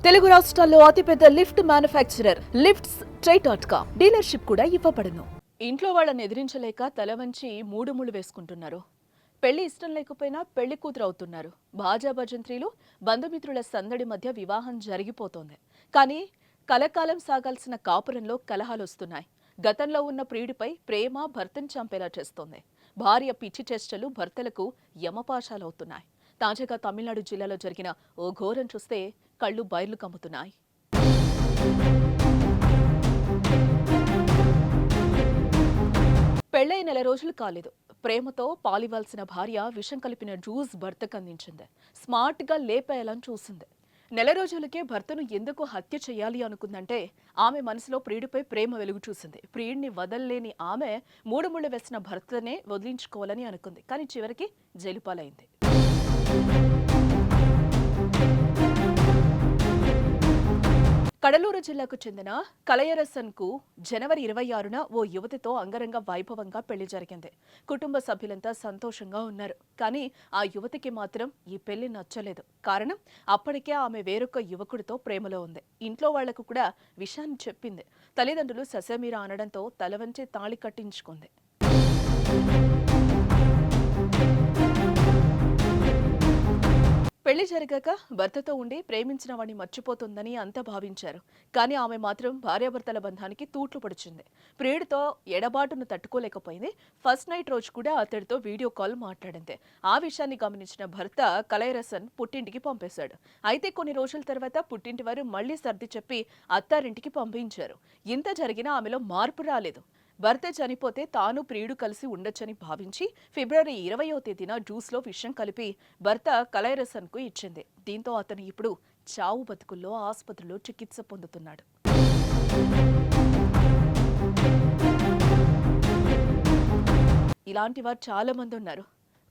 తెలుగు రాష్ట్రాల్లో అతిపెద్ద lift manufacturer lifts ట్రై.com dealership కూడా ఇవ్వబడును. ఇంట్లో వాళ్ళని ఎదిరించలేక తల వంచి మూడు ముళ్ళు వేసుకుంటున్నారు. పెళ్లి ఇష్టం లేకపోయినా పెళ్లి కూతురు అవుతున్నారు. భాజా భజంత్రీలు బంధుమిత్రుల సందడి మధ్య వివాహం జరిగిపోతోంది. కానీ కలకాలం సాగాల్సిన కాపురంలో కలహాలు వస్తున్నాయి. గతంలో ఉన్న ప్రియుడిపై ప్రేమ భర్తను చంపేలా చేస్తోంది. భార్య పిచ్చి చేష్టలు భర్తలకు యమపాశాలవుతున్నాయి. తాజాగా తమిళనాడు జిల్లాలో జరిగిన ఓ ఘోరం చూస్తే కళ్ళు బైర్లు కమ్ముతున్నాయి. పెళ్లై నెల రోజులు కాలేదు. ప్రేమతో పాలివ్వాల్సిన భార్య విషం కలిపిన జ్యూస్ భర్తకు అందించింది. స్మార్ట్ గా లేపేయాలని చూసింది. నెల రోజులకే భర్తను ఎందుకు హత్య చేయాలి అనుకుందంటే ఆమె మనసులో ప్రియుడిపై ప్రేమ వెలుగు చూసింది. ప్రియుడిని వదల్లేని ఆమె మూడు ముళ్ళు వేసిన భర్తనే వదిలించుకోవాలని అనుకుంది. కానీ చివరికి జైలు పాలైంది. కడలూరు జిల్లాకు చెందిన కలయరసన్కు జనవరి 26న ఓ యువతితో అంగరంగ వైభవంగా పెళ్లి జరిగింది. కుటుంబ సభ్యులంతా సంతోషంగా ఉన్నారు. కానీ ఆ యువతికి మాత్రం ఈ పెళ్లి నచ్చలేదు. కారణం, అప్పటికే ఆమె వేరొక యువకుడితో ప్రేమలో ఉంది. ఇంట్లో వాళ్లకు కూడా విషయాన్ని చెప్పింది. తల్లిదండ్రులు ససేమిరా అనడంతో తల వంచి తాళి కట్టించుకుంది. పెళ్లి జరిగాక భర్తతో ఉండి ప్రేమించిన వాడిని మర్చిపోతుందని అంతా భావించారు. కానీ ఆమె మాత్రం భార్యాభర్తల బంధానికి తూట్లు పొడిచింది. ప్రియుడితో ఎడబాటును తట్టుకోలేకపోయింది. ఫస్ట్ నైట్ రోజు కూడా అతడితో వీడియో కాల్ మాట్లాడింది. ఆ విషయాన్ని గమనించిన భర్త కలైరసన్ పుట్టింటికి పంపేశాడు. అయితే కొన్ని రోజుల తర్వాత పుట్టింటి వారు మళ్లీ సర్ది చెప్పి అత్తారింటికి పంపించారు. ఇంత జరిగినా ఆమెలో మార్పు రాలేదు. భర్త చనిపోతే తాను ప్రియుడు కలిసి ఉండొచ్చని భావించి ఫిబ్రవరి 20వ తేదీన జ్యూస్లో విషం కలిపి భర్త కలైరసన్కు ఇచ్చింది. దీంతో అతను ఇప్పుడు చావు బతుకుల్లో ఆసుపత్రిలో చికిత్స పొందుతున్నాడు. ఇలాంటి వారు చాలా మంది ఉన్నారు.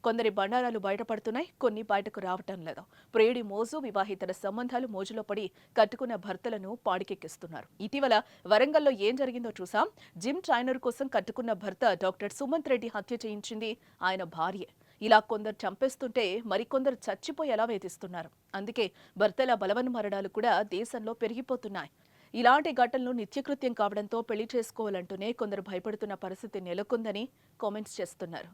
కొందరి బండారాలు బయటపడుతున్నాయి, కొన్ని బయటకు రావటం లేదు. ప్రియుడి మోజు, వివాహితర సంబంధాలు మోజులో పడి కట్టుకున్న భర్తలను పాడికెక్కిస్తున్నారు. ఇటీవల వరంగల్లో ఏం జరిగిందో చూసాం. జిమ్ ట్రైనర్ కోసం కట్టుకున్న భర్త డాక్టర్ సుమంత్ రెడ్డి హత్య చేయించింది ఆయన భార్య. ఇలా కొందరు చంపేస్తుంటే మరికొందరు చచ్చిపోయేలా వేధిస్తున్నారు. అందుకే భర్తల బలవన్మరణాలు కూడా దేశంలో పెరిగిపోతున్నాయి. ఇలాంటి ఘటనలు నిత్యకృత్యం కావడంతో పెళ్లి చేసుకోవాలంటూనే కొందరు భయపడుతున్న పరిస్థితి నెలకొందని కామెంట్స్ చేస్తున్నారు.